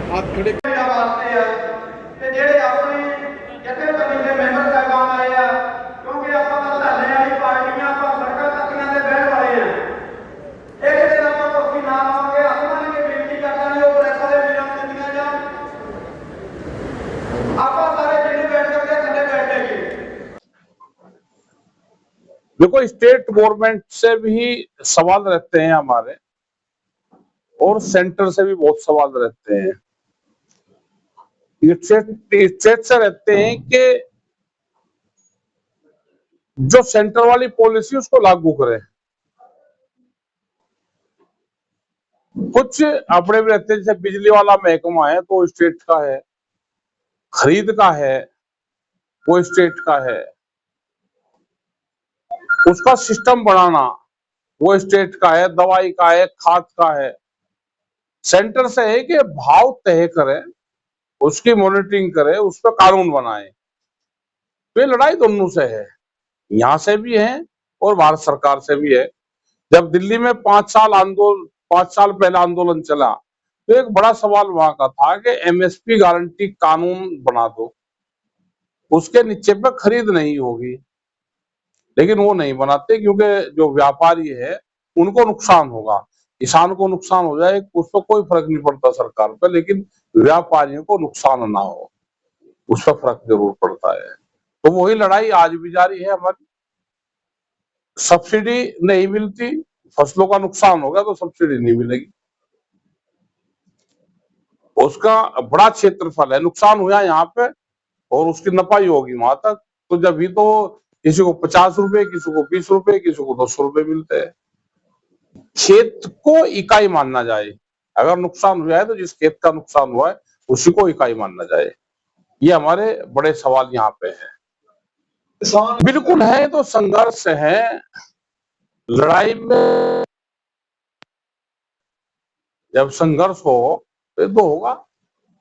हाथ खड़े देखो, स्टेट गवर्नमेंट से भी सवाल रहते हैं हमारे, और सेंटर से भी बहुत सवाल रहते हैं। स्टेट से रहते हैं कि जो सेंटर वाली पॉलिसी उसको लागू करें। कुछ अपने भी रहते हैं, जैसे बिजली वाला महकमा है तो स्टेट का है, खरीद का है वो स्टेट का है, उसका सिस्टम बनाना वो स्टेट का है, दवाई का है, खाद का है। सेंटर से है कि भाव तय करे, उसकी मॉनिटरिंग करे, उस पर कानून बनाए। तो ये लड़ाई दोनों से है, यहाँ से भी है और भारत सरकार से भी है। जब दिल्ली में 5 साल पहले आंदोलन चला तो एक बड़ा सवाल वहां का था कि एमएसपी गारंटी कानून बना दो, उसके नीचे पे खरीद नहीं होगी। लेकिन वो नहीं बनाते, क्योंकि जो व्यापारी है उनको नुकसान होगा। किसान को नुकसान हो जाए उस पर कोई फर्क नहीं पड़ता सरकार पर, लेकिन व्यापारियों को नुकसान ना हो उस पर फर्क जरूर पड़ता है। तो वही लड़ाई आज भी जारी है हमारी। सब्सिडी नहीं मिलती, फसलों का नुकसान होगा तो सब्सिडी नहीं मिलेगी, उसका बड़ा क्षेत्रफल है, नुकसान हुआ यहाँ पे और उसकी नपाई होगी वहां तक। तो जब भी तो किसी को 50 रुपए, किसी को 20 रुपए, किसी को 200 रुपए मिलते हैं। खेत को इकाई मानना जाए, अगर नुकसान हुआ है तो जिस खेत का नुकसान हुआ है उसी को इकाई मानना जाए। ये हमारे बड़े सवाल यहाँ पे है। बिल्कुल है, तो संघर्ष है, लड़ाई में जब संघर्ष हो तो होगा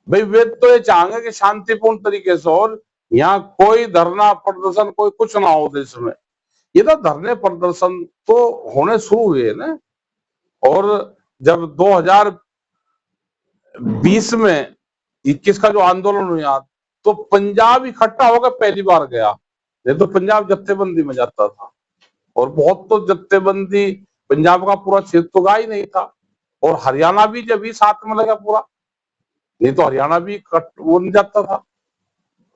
भाई। वे तो ये चाहेंगे कि शांतिपूर्ण तरीके से, और यहाँ कोई धरना प्रदर्शन कोई कुछ ना हो देश में। ये तो धरने प्रदर्शन तो होने शुरू हुए ना, और जब 2020 में 21 का जो आंदोलन हुआ तो पंजाब इकट्ठा होकर पहली बार गया, नहीं तो पंजाब जत्थेबंदी में जाता था। और बहुत तो जत्थेबंदी पंजाब का पूरा क्षेत्र तो गया ही नहीं था, और हरियाणा भी जब ही साथ में लगा पूरा, नहीं तो हरियाणा भी वो नहीं जाता था।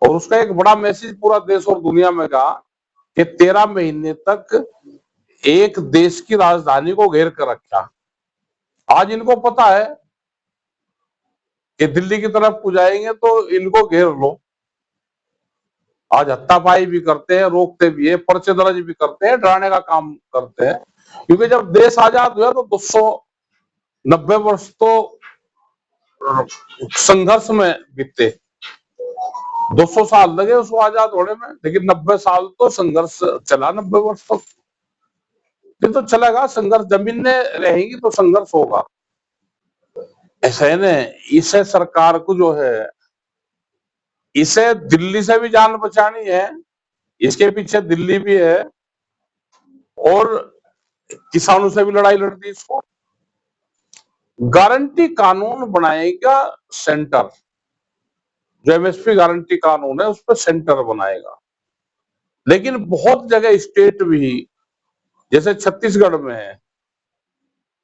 और उसका एक बड़ा मैसेज पूरा देश और दुनिया में गया कि 13 महीने तक एक देश की राजधानी को घेर कर रखा। आज इनको पता है कि दिल्ली की तरफ को जाएंगे तो इनको घेर लो। आज हत्तापाई भी करते हैं, रोकते भी है, पर्चे दर्ज भी करते हैं, डराने का काम करते हैं। क्योंकि जब देश आजाद हुआ तो 290 वर्ष तो संघर्ष में बीते, 200 साल लगे उसको आजाद होने में, लेकिन 90 साल तो संघर्ष चला, 90 वर्ष तक फिर तो चलेगा संघर्ष। जमीनें रहेंगी तो संघर्ष होगा। ऐसे ने इसे सरकार को जो है, इसे दिल्ली से भी जान बचानी है, इसके पीछे दिल्ली भी है, और किसानों से भी लड़ाई लड़ती। इसको गारंटी कानून बनाएगा सेंटर, जो एमएसपी गारंटी कानून है उस पर सेंटर बनाएगा। लेकिन बहुत जगह स्टेट भी, जैसे छत्तीसगढ़ में है,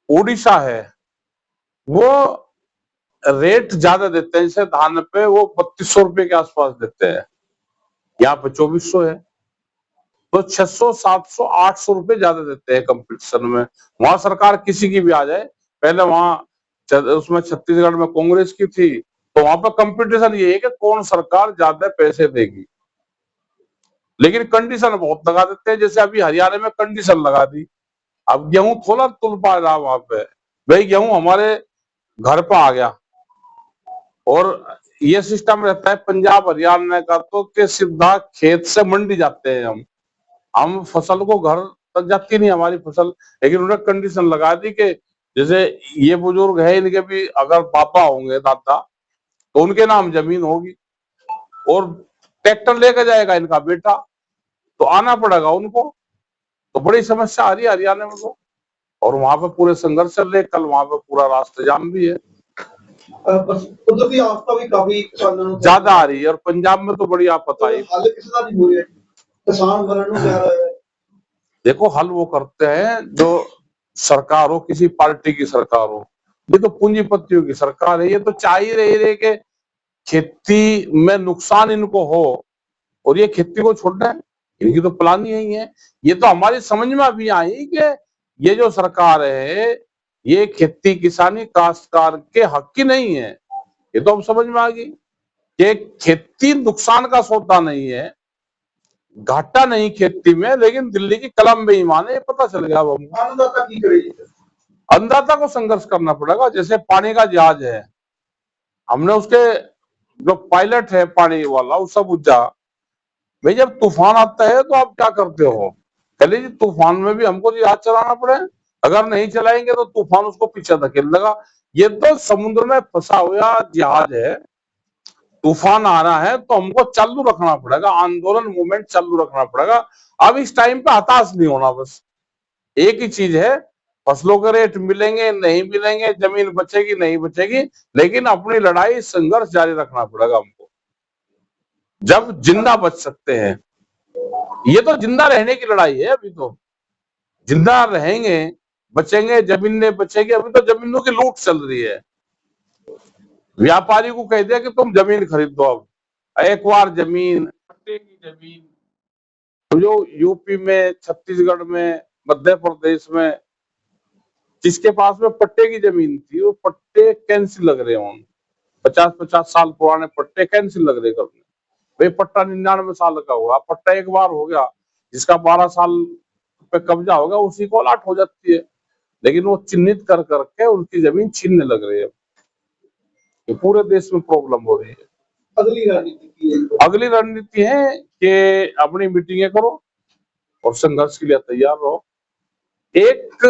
उड़ीसा है, वो रेट ज्यादा देते हैं, जैसे धान पे वो 3200 रुपए के आसपास देते हैं, यहाँ पे 2400 है, तो 600 700 800 रुपए ज्यादा देते हैं कंपटीशन में। वहां सरकार किसी की भी आ जाए, पहले वहां उसमें छत्तीसगढ़ में कांग्रेस की थी, तो वहां पर कंपटीशन ये है कि कौन सरकार ज्यादा पैसे देगी, लेकिन कंडीशन बहुत लगा देते हैं। जैसे अभी हरियाणा में कंडीशन लगा दी, अब गेहूं थोड़ा तुल पा रहा वहां पे, भाई गेहूं हमारे घर पर आ गया, और ये सिस्टम रहता है पंजाब हरियाणा का तो कि सीधा खेत से मंडी जाते हैं हम फसल को घर तक जाती नहीं हमारी फसल, लेकिन उन्होंने कंडीशन लगा दी कि जैसे ये बुजुर्ग है, इनके भी अगर पापा होंगे दादा, तो उनके नाम जमीन होगी, और ट्रैक्टर लेकर जाएगा इनका बेटा, तो आना पड़ेगा उनको। तो बड़ी समस्या आ रही है हरियाणा में तो, और वहां पे पूरे संघर्ष चल रहे, कल वहां पे पूरा रास्ता जाम भी है, मतलब की आस्था भी काफी ज्यादा आ रही है, और पंजाब में तो बड़ी आफत आई। हल किस तरह की हो रही है, किसान मरण में जा रहा है। देखो हल वो करते हैं जो सरकार हो, किसी पार्टी की सरकार हो, ये तो पूंजीपतियों की सरकार है, ये तो चाह ही रही है कि खेती में नुकसान इनको हो, और ये खेती को छोड़ना है, इनकी तो प्लान ही यही है। ये तो हमारी समझ में अभी आई कि ये जो सरकार है, ये खेती किसानी काश्तकार के हक की नहीं है, ये तो हम समझ में आ गई कि खेती नुकसान का सौदा नहीं है, घाटा नहीं खेती में, लेकिन दिल्ली की कलम बेईमान है, ये पता चल गया अब हमको। अन्नदाता की करेगी, अन्नदाता को संघर्ष करना पड़ेगा। जैसे पानी का जहाज है, हमने उसके जो पायलट है पानी वाला वो सब बुझा, भाई जब तूफान आता है तो आप क्या करते हो, पहले जी तूफान में भी हमको जहाज चलाना पड़े, अगर नहीं चलाएंगे तो तूफान उसको पीछे धकेल देगा। ये तो समुद्र में फंसा हुआ जहाज है, तूफान आ रहा है तो हमको चालू रखना पड़ेगा, आंदोलन मूवमेंट चालू रखना पड़ेगा। अब इस टाइम पे हताश नहीं होना, बस एक ही चीज है, फसलों के रेट मिलेंगे नहीं मिलेंगे, जमीन बचेगी नहीं बचेगी, लेकिन अपनी लड़ाई संघर्ष जारी रखना पड़ेगा हमको, जब जिंदा बच सकते हैं। ये तो जिंदा रहने की लड़ाई है, अभी तो जिंदा रहेंगे बचेंगे, जमीनें बचेगी, अभी तो जमीनों की लूट चल रही है। व्यापारी को कह दिया कि तुम जमीन खरीद दो, अब एक बार जमीन, पट्टे की जमीन, तो जो यूपी में, छत्तीसगढ़ में, मध्य प्रदेश में जिसके पास में पट्टे की जमीन थी, वो पट्टे कैंसिल लग रहे हैं, 50-50 साल पुराने पट्टे कैंसिल लग रहे करने। भाई पट्टा 99 साल का हुआ, पट्टा एक बार हो गया, जिसका 12 साल पे कब्जा होगा उसी को अलाट हो जाती है, लेकिन वो चिन्हित कर करके उनकी जमीन छीनने लग रही है। ये पूरे देश में प्रॉब्लम हो रही है। अगली रणनीति है कि अपनी मीटिंगें करो और संघर्ष के लिए तैयार रहो, एक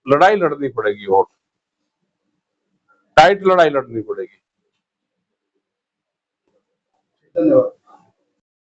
लड़ाई लड़नी पड़ेगी और टाइट लड़ाई लड़नी पड़ेगी। धन्यवाद।